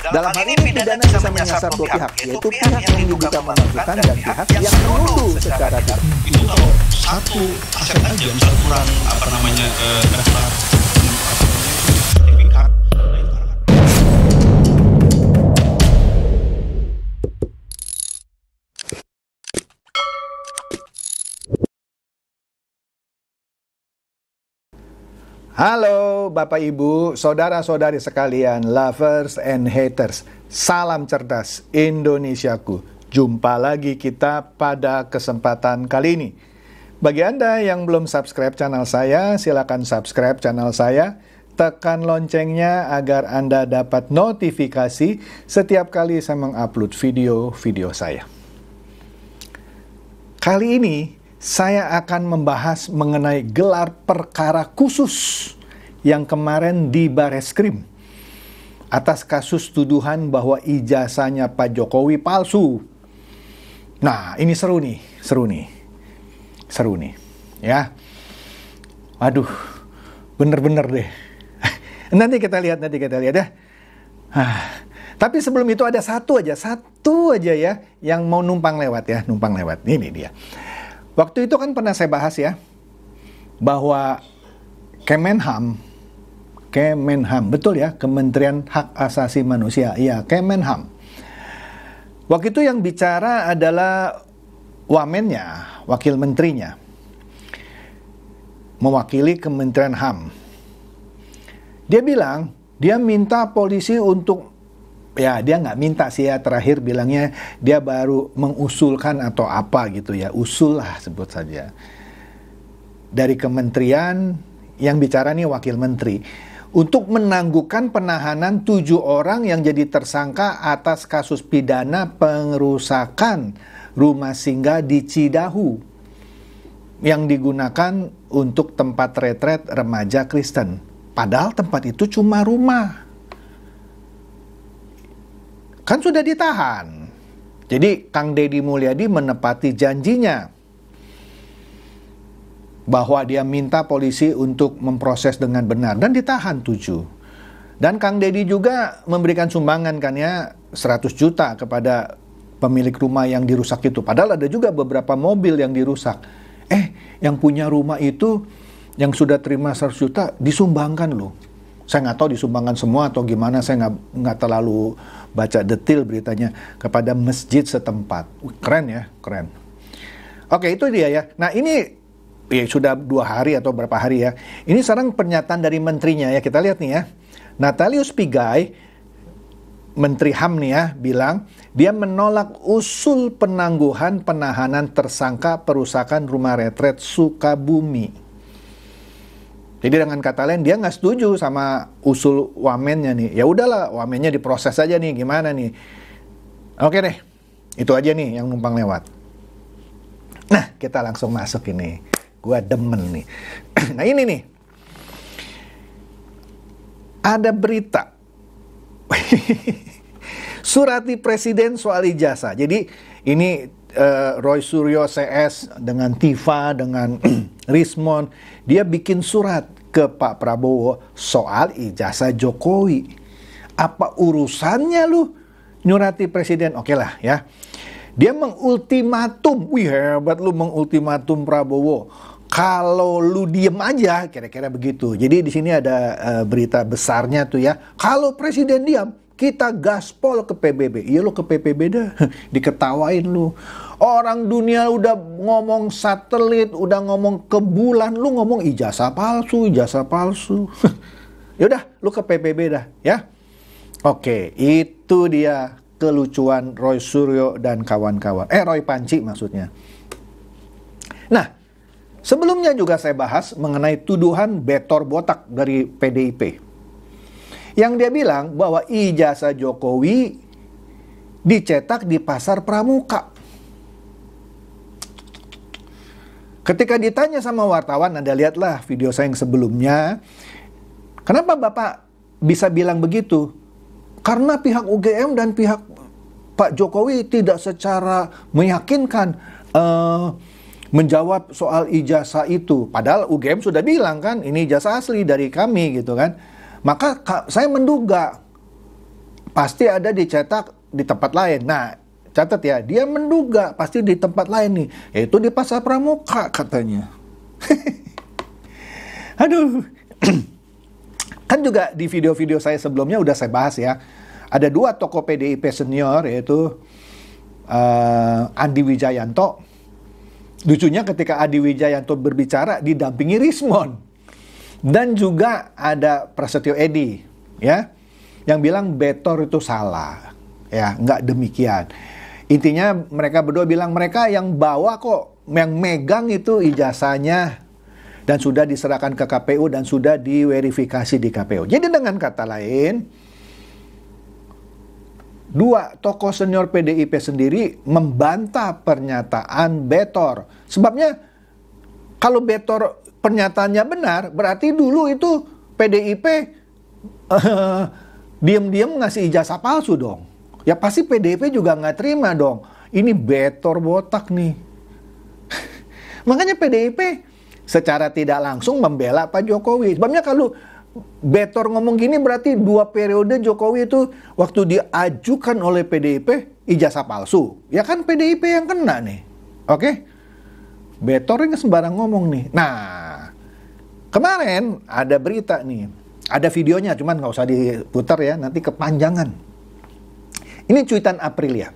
Dalam hal ini pidana bisa menyasar dua pihak, yaitu pihak yang diduga memalsukan dan pihak yang menuduh secara tidak. Itu kalau satu aset aja, misal kurang daftar sertifikat. Halo Bapak Ibu, saudara-saudari sekalian, lovers and haters. Salam cerdas Indonesiaku. Jumpa lagi kita pada kesempatan kali ini. Bagi Anda yang belum subscribe channel saya, silakan subscribe channel saya. Tekan loncengnya agar Anda dapat notifikasi setiap kali saya mengupload video-video saya. Kali ini saya akan membahas mengenai gelar perkara khusus yang kemarin di Bareskrim atas kasus tuduhan bahwa ijazahnya Pak Jokowi palsu. Nah, ini seru nih, ya. Waduh, bener-bener deh. Nanti kita lihat ya. Tapi sebelum itu ada satu aja ya, yang mau numpang lewat. Ini dia. Waktu itu kan pernah saya bahas ya, bahwa Kemenham, betul ya, Kementerian Hak Asasi Manusia, iya Kemenham. Waktu itu yang bicara adalah wamennya, wakil menterinya, mewakili Kementerian HAM. Dia bilang, dia minta polisi untuk, ya dia nggak minta sih ya, terakhir bilangnya dia baru mengusulkan atau apa gitu ya, usul lah sebut saja. Dari kementerian yang bicara nih wakil menteri, untuk menangguhkan penahanan 7 orang yang jadi tersangka atas kasus pidana pengerusakan rumah singgah di Cidahu yang digunakan untuk tempat retret remaja Kristen. Padahal tempat itu cuma rumah. Kan sudah ditahan. Jadi Kang Deddy Mulyadi menepati janjinya bahwa dia minta polisi untuk memproses dengan benar dan ditahan 7. Dan Kang Deddy juga memberikan sumbangan kan ya 100 juta kepada pemilik rumah yang dirusak itu. Padahal ada juga beberapa mobil yang dirusak. Yang punya rumah itu yang sudah terima 100 juta disumbangkan loh. Saya nggak tahu disumbangkan semua atau gimana, saya nggak terlalu baca detail beritanya, kepada masjid setempat. Keren ya, keren. Oke, itu dia ya. Nah ini ya sudah 2 hari atau berapa hari ya. Ini sekarang pernyataan dari menterinya ya, kita lihat nih ya. Natalius Pigai, Menteri HAM nih ya, bilang dia menolak usul penangguhan penahanan tersangka perusakan rumah retret Sukabumi. Jadi dengan kata lain dia nggak setuju sama usul wamennya nih. Ya udahlah, wamennya diproses aja nih, gimana nih? Oke deh, itu aja nih yang numpang lewat. Nah, kita langsung masuk ini. Gua demen nih. Nah ini nih, ada berita surati presiden soal ijazah. Jadi ini Roy Suryo CS dengan Tifa, dengan Rismon, dia bikin surat ke Pak Prabowo soal ijazah Jokowi. Apa urusannya lu nyurati presiden? Oke lah ya. Dia mengultimatum, wih hebat lu mengultimatum Prabowo. Kalau lu diem aja, kira-kira begitu. Jadi di sini ada berita besarnya tuh ya. Kalau presiden diam, kita gaspol ke PBB. Iya lu ke PBB dah, diketawain lu. Orang dunia udah ngomong satelit, udah ngomong ke bulan, lu ngomong ijazah palsu. Yaudah, lu ke PBB dah, ya. Oke, itu dia kelucuan Roy Suryo dan kawan-kawan. Roy Panci maksudnya. Nah, sebelumnya juga saya bahas mengenai tuduhan betor botak dari PDIP. Yang dia bilang bahwa ijazah Jokowi dicetak di pasar pramuka. Ketika ditanya sama wartawan, Anda lihatlah video saya yang sebelumnya. Kenapa Bapak bisa bilang begitu? Karena pihak UGM dan pihak Pak Jokowi tidak secara meyakinkan menjawab soal ijazah itu. Padahal UGM sudah bilang kan, ini ijazah asli dari kami gitu kan. Maka saya menduga pasti ada dicetak di tempat lain. Nah, catat ya, dia menduga pasti di tempat lain nih, yaitu di Pasar Pramuka katanya. Aduh. Kan juga di video-video saya sebelumnya udah saya bahas ya. Ada 2 tokoh PDIP senior, yaitu Andi Wijayanto. Lucunya ketika Andi Wijayanto berbicara didampingi Rismon. Dan juga ada Prasetyo Edy, ya, yang bilang Betor itu salah. Ya, nggak demikian. Intinya mereka berdua bilang mereka yang bawa kok, yang megang itu ijazahnya, dan sudah diserahkan ke KPU dan sudah diverifikasi di KPU. Jadi dengan kata lain, 2 tokoh senior PDIP sendiri membantah pernyataan Betor. Sebabnya kalau Betor pernyataannya benar, berarti dulu itu PDIP diam-diam ngasih ijazah palsu dong. Ya pasti PDIP juga nggak terima dong. Ini Betor botak nih. Makanya PDIP secara tidak langsung membela Pak Jokowi. Sebabnya kalau Betor ngomong gini berarti 2 periode Jokowi itu waktu diajukan oleh PDIP ijazah palsu. Ya kan PDIP yang kena nih. Oke? Betor ini sembarang ngomong nih. Nah, kemarin ada berita nih. Ada videonya, cuman nggak usah diputar ya, nanti kepanjangan. Ini cuitan Aprilia.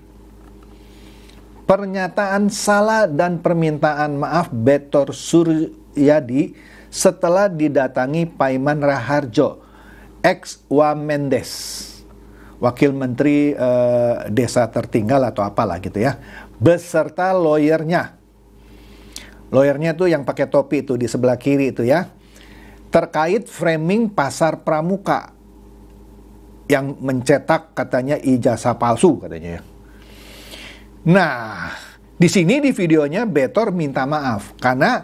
Pernyataan salah dan permintaan maaf Betor Suryadi setelah didatangi Paiman Raharjo, ex-Wamendes, Wakil Menteri Desa Tertinggal atau apalah gitu ya, beserta lawyernya. Lawyernya tuh yang pakai topi itu di sebelah kiri itu ya, terkait framing Pasar Pramuka yang mencetak katanya ijazah palsu katanya ya. Nah, di sini di videonya Betor minta maaf karena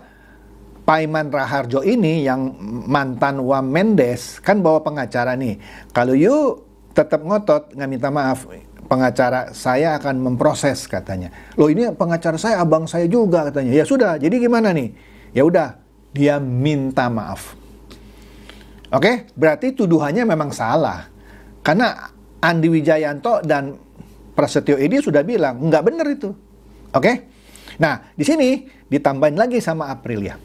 Paiman Raharjo ini yang mantan Wamendes kan bawa pengacara nih. Kalau you tetap ngotot nggak minta maaf, pengacara saya akan memproses katanya. Loh ini pengacara saya abang saya juga katanya. Ya sudah, jadi gimana nih? Ya udah, dia minta maaf. Oke, berarti tuduhannya memang salah. Karena Andi Wijayanto dan Prasetyo Edy sudah bilang nggak benar itu. Oke? Nah, di sini ditambahin lagi sama Aprilia.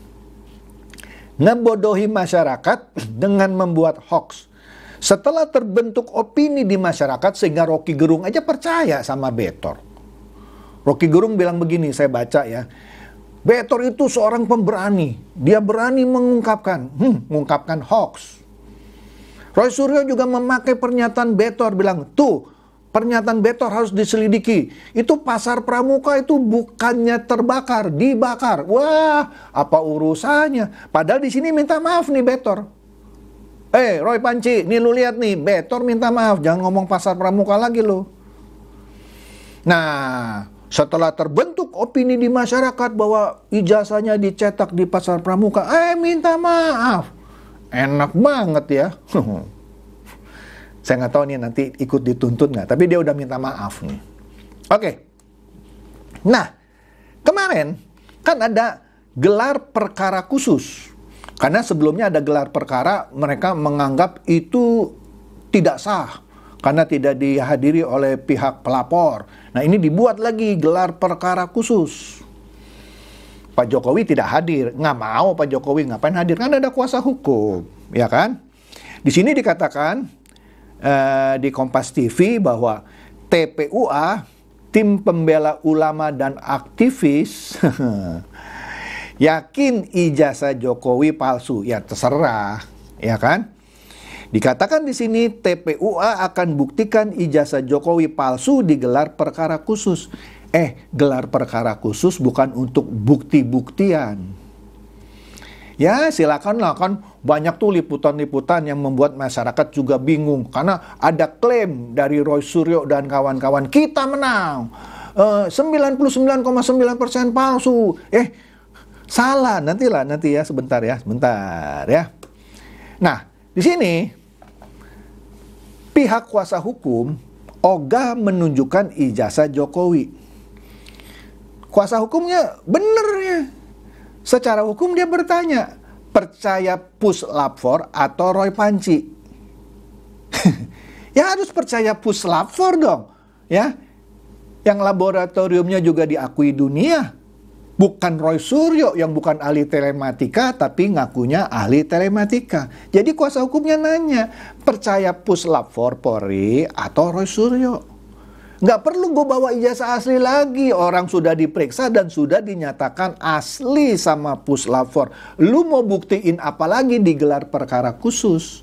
Ngebodohi masyarakat dengan membuat hoax. Setelah terbentuk opini di masyarakat sehingga Rocky Gerung aja percaya sama Betor. Rocky Gerung bilang begini, saya baca ya. Betor itu seorang pemberani. Dia berani mengungkapkan hoax. Roy Suryo juga memakai pernyataan Betor, bilang, tuh, pernyataan Betor harus diselidiki. Itu Pasar Pramuka itu bukannya terbakar, dibakar. Wah, apa urusannya? Padahal di sini minta maaf nih Betor. Roy Panci, nih lu lihat nih, Betor minta maaf, jangan ngomong Pasar Pramuka lagi lu. Nah, setelah terbentuk opini di masyarakat bahwa ijazahnya dicetak di Pasar Pramuka, minta maaf. Enak banget ya. Saya nggak tahu nih nanti ikut dituntut nggak, tapi dia udah minta maaf nih. Oke. Nah, kemarin kan ada gelar perkara khusus. Karena sebelumnya ada gelar perkara, mereka menganggap itu tidak sah. Karena tidak dihadiri oleh pihak pelapor. Nah, ini dibuat lagi gelar perkara khusus. Pak Jokowi tidak hadir, nggak mau Pak Jokowi ngapain hadir, kan ada kuasa hukum, ya kan? Di sini dikatakan di Kompas TV bahwa TPUA, Tim Pembela Ulama dan Aktivis, yakin ijazah Jokowi palsu, ya terserah, ya kan? Dikatakan di sini TPUA akan buktikan ijazah Jokowi palsu di gelar perkara khusus. Gelar perkara khusus bukan untuk bukti-buktian. Ya silakanlah, kan banyak tuh liputan-liputan yang membuat masyarakat juga bingung. Karena ada klaim dari Roy Suryo dan kawan-kawan, kita menang. 99,9% palsu. Salah, nanti ya, sebentar ya. Nah, di sini pihak kuasa hukum ogah menunjukkan ijazah Jokowi. Kuasa hukumnya bener ya. Secara hukum dia bertanya, percaya Puslap 4 atau Roy Panci? Ya harus percaya puslap 4 dong, ya. Yang laboratoriumnya juga diakui dunia. Bukan Roy Suryo yang bukan ahli telematika, tapi ngakunya ahli telematika. Jadi kuasa hukumnya nanya, percaya puslap 4 Polri atau Roy Suryo? Nggak perlu gue bawa ijazah asli lagi. Orang sudah diperiksa dan sudah dinyatakan asli sama puslap 4. Lu mau buktiin apa lagi di gelar perkara khusus?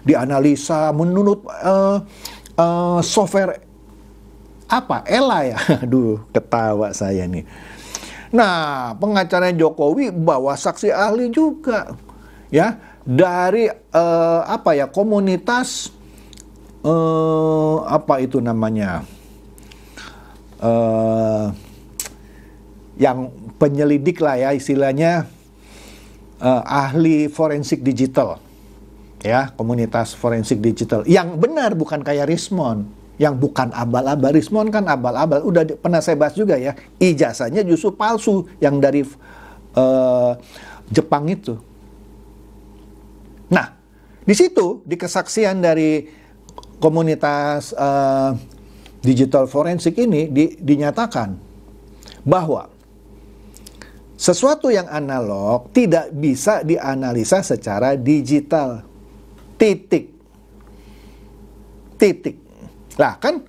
Dianalisa menurut software apa? ELA ya? Aduh, ketawa saya nih. Nah, pengacara Jokowi bawa saksi ahli juga, ya, dari komunitas apa itu namanya, yang penyelidik lah ya istilahnya, ahli forensik digital, ya, komunitas forensik digital yang benar, bukan kayak Rismon. Yang bukan abal-abal. Rismon kan abal-abal. Udah pernah saya bahas juga ya. Ijazahnya justru palsu. Yang dari Jepang itu. Nah, di situ, di kesaksian dari komunitas digital forensik ini dinyatakan bahwa sesuatu yang analog tidak bisa dianalisa secara digital. Titik. Lah kan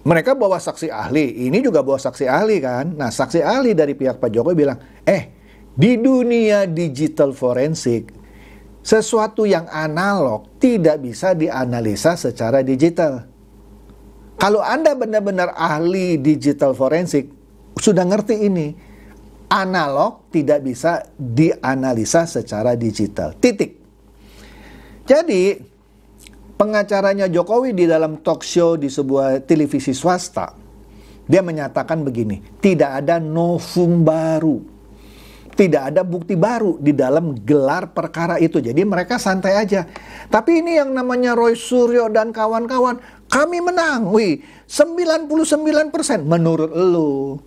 mereka bawa saksi ahli, ini juga bawa saksi ahli kan. Nah, saksi ahli dari pihak Pak Jokowi bilang, di dunia digital forensik, sesuatu yang analog tidak bisa dianalisa secara digital. Kalau Anda benar-benar ahli digital forensik, sudah ngerti ini. Analog tidak bisa dianalisa secara digital. Titik. Jadi, pengacaranya Jokowi di dalam talk show di sebuah televisi swasta, dia menyatakan begini, tidak ada novum baru, tidak ada bukti baru di dalam gelar perkara itu. Jadi mereka santai aja. Tapi ini yang namanya Roy Suryo dan kawan-kawan, kami menang, 99% menurut lu.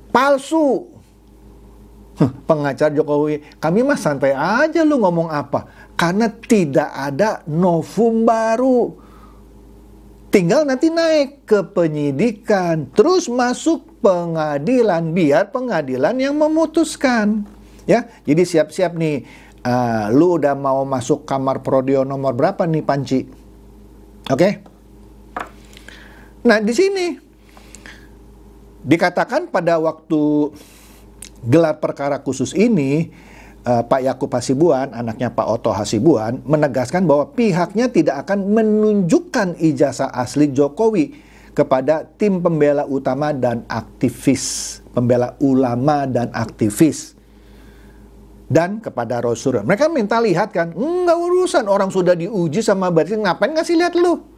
Palsu. Pengacara Jokowi, kami mah santai aja, lu ngomong apa. Karena tidak ada novum baru. Tinggal nanti naik ke penyidikan, terus masuk pengadilan, biar pengadilan yang memutuskan. Ya, jadi siap-siap nih. Lu udah mau masuk kamar prodio nomor berapa nih, Panci? Oke? Nah, di sini dikatakan pada waktu gelar perkara khusus ini, Pak Yakub Hasibuan, anaknya Pak Oto Hasibuan, menegaskan bahwa pihaknya tidak akan menunjukkan ijazah asli Jokowi kepada tim pembela utama dan aktivis, pembela ulama dan aktivis, dan kepada Roy Suryo. Mereka minta lihat kan, nggak urusan, orang sudah diuji sama Baris, ngapain ngasih lihat lu?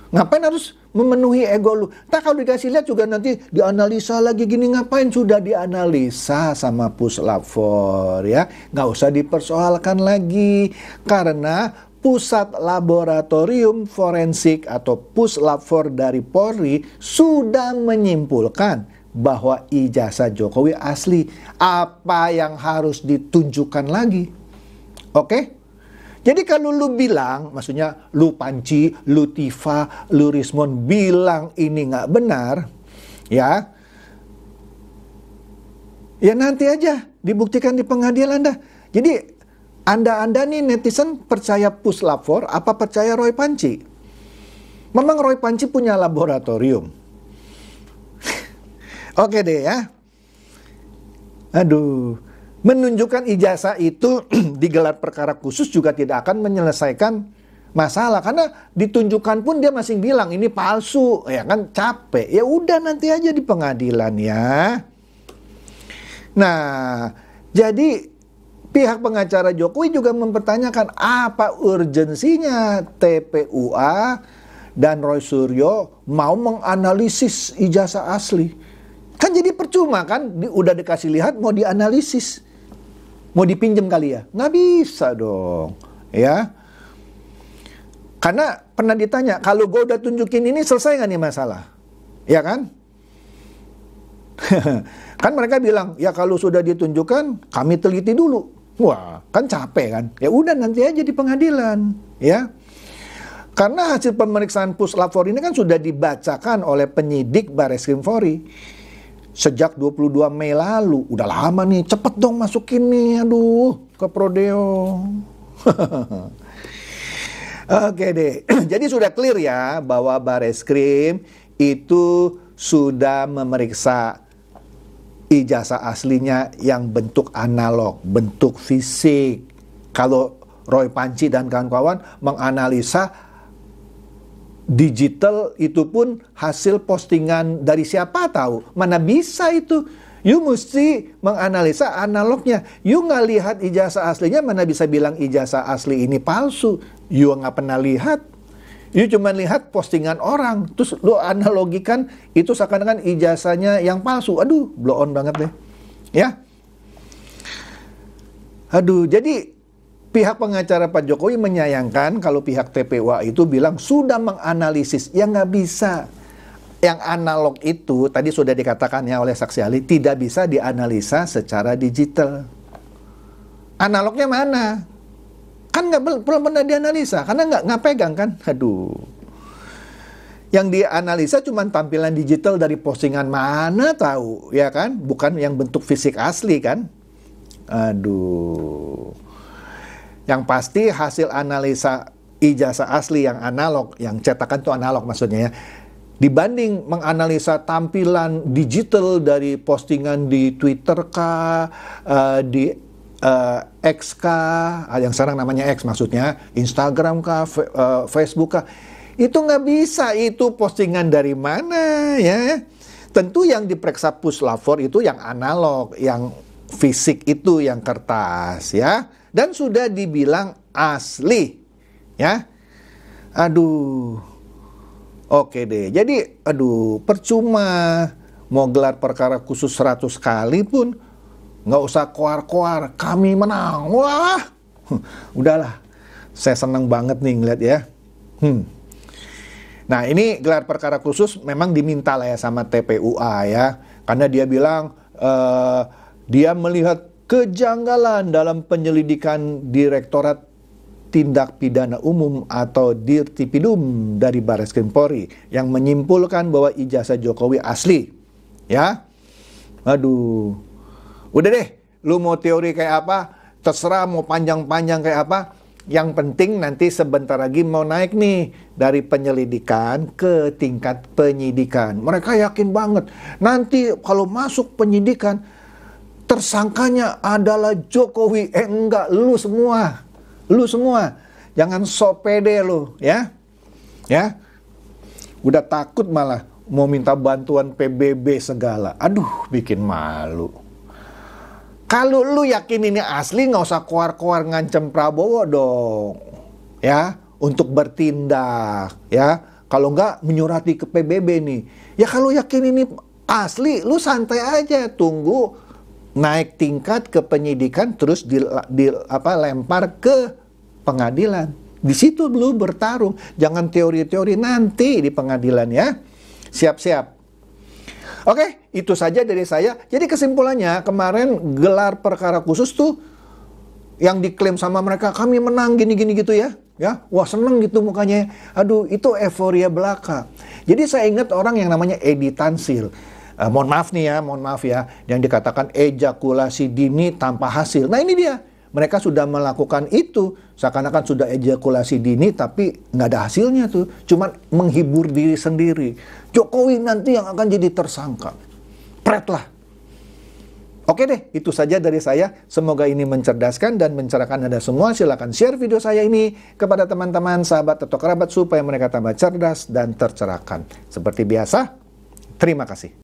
Ngapain harus memenuhi ego lu? Tak kalau dikasih lihat juga nanti dianalisa lagi gini, ngapain sudah dianalisa sama puslap 4 ya. Nggak usah dipersoalkan lagi. Karena Pusat Laboratorium Forensik atau puslap 4 dari Polri sudah menyimpulkan bahwa ijazah Jokowi asli. Apa yang harus ditunjukkan lagi? Oke? Jadi kalau lu bilang, maksudnya lu Panci, lu Tifa, lu Rismon bilang ini nggak benar, ya nanti aja dibuktikan di pengadilan dah. Jadi Anda nih netizen percaya puslap 4 apa percaya Roy Panci? Memang Roy Panci punya laboratorium. Oke deh ya. Aduh. Menunjukkan ijazah itu di gelar perkara khusus juga tidak akan menyelesaikan masalah. Karena ditunjukkan pun dia masih bilang ini palsu. Ya kan capek. Ya udah nanti aja di pengadilan ya. Nah, jadi pihak pengacara Jokowi juga mempertanyakan apa urgensinya TPUA dan Roy Suryo mau menganalisis ijazah asli. Kan jadi percuma kan, udah dikasih lihat mau dianalisis. Mau dipinjem kali ya? Nggak bisa dong, ya. Karena pernah ditanya, kalau gue udah tunjukin ini selesai nggak nih masalah? Ya kan? Kan mereka bilang, ya kalau sudah ditunjukkan, kami teliti dulu. Wah, kan capek kan? Ya udah nanti aja di pengadilan, ya. Karena hasil pemeriksaan puslapor ini kan sudah dibacakan oleh penyidik Bareskrim Polri sejak 22 Mei lalu. Udah lama nih, cepet dong masukin nih, aduh, ke Prodeo. Oke deh, jadi sudah clear ya bahwa Bareskrim itu sudah memeriksa ijazah aslinya yang bentuk analog, bentuk fisik. Kalau Roy Panci dan kawan-kawan menganalisa digital, itu pun hasil postingan dari siapa tahu. Mana bisa itu? You mesti menganalisa analognya. You nggak lihat ijazah aslinya, mana bisa bilang ijazah asli ini palsu? You nggak pernah lihat. You cuma lihat postingan orang, terus lu analogikan itu seakan-akan ijazahnya yang palsu. Aduh, blow on banget deh. Ya. Aduh, jadi pihak pengacara Pak Jokowi menyayangkan kalau pihak TPUA itu bilang sudah menganalisis. Ya nggak bisa. Yang analog itu, tadi sudah dikatakan ya oleh saksi ahli, tidak bisa dianalisa secara digital. Analognya mana? Kan belum pernah dianalisa, karena nggak pegang kan. Aduh. Yang dianalisa cuma tampilan digital dari postingan mana tahu, ya kan? Bukan yang bentuk fisik asli kan. Aduh. Yang pasti hasil analisa ijazah asli yang analog, yang cetakan itu analog maksudnya ya, dibanding menganalisa tampilan digital dari postingan di Twitter kah, di X kah, yang sekarang namanya X maksudnya, Instagram kah, Facebook kah, itu nggak bisa, itu postingan dari mana ya. Tentu yang diperiksa puslapor itu yang analog, yang fisik itu, yang kertas ya. Dan sudah dibilang asli, ya. Aduh, oke deh. Jadi, aduh, percuma mau gelar perkara khusus 100 kali pun nggak usah koar-koar. Kami menang, wah, udahlah. Saya senang banget nih ngeliat ya. Nah, ini gelar perkara khusus memang diminta lah ya sama TPUA ya, karena dia bilang dia melihat kejanggalan dalam penyelidikan Direktorat Tindak Pidana Umum atau Dirtipidum dari Bareskrim Polri yang menyimpulkan bahwa ijazah Jokowi asli. Ya. Aduh. Udah deh, lu mau teori kayak apa, terserah mau panjang-panjang kayak apa. Yang penting nanti sebentar lagi mau naik nih dari penyelidikan ke tingkat penyidikan. Mereka yakin banget nanti kalau masuk penyidikan tersangkanya adalah Jokowi. Enggak, lu semua. Lu semua. Jangan sok pede lu, ya. Ya. Udah takut malah mau minta bantuan PBB segala. Aduh, bikin malu. Kalau lu yakin ini asli, nggak usah koar-koar ngancem Prabowo dong. Ya, untuk bertindak, ya. Kalau nggak menyurati ke PBB nih. Ya kalau yakin ini asli, lu santai aja, tunggu naik tingkat ke penyidikan, terus lempar ke pengadilan. Di situ lu bertarung, jangan teori-teori nanti di pengadilan ya. Siap-siap. Oke, itu saja dari saya. Jadi kesimpulannya, kemarin gelar perkara khusus tuh yang diklaim sama mereka, kami menang gini-gini gitu ya. Ya, wah seneng gitu mukanya. Aduh, itu euforia belaka. Jadi saya ingat orang yang namanya Edi Tansil. Mohon maaf ya, yang dikatakan ejakulasi dini tanpa hasil. Nah ini dia, mereka sudah melakukan itu, seakan-akan sudah ejakulasi dini tapi nggak ada hasilnya tuh, cuma menghibur diri sendiri. Jokowi nanti yang akan jadi tersangka. Pret lah. Oke deh, itu saja dari saya. Semoga ini mencerdaskan dan mencerahkan Anda semua. Silakan share video saya ini kepada teman-teman, sahabat atau kerabat supaya mereka tambah cerdas dan tercerahkan. Seperti biasa, terima kasih.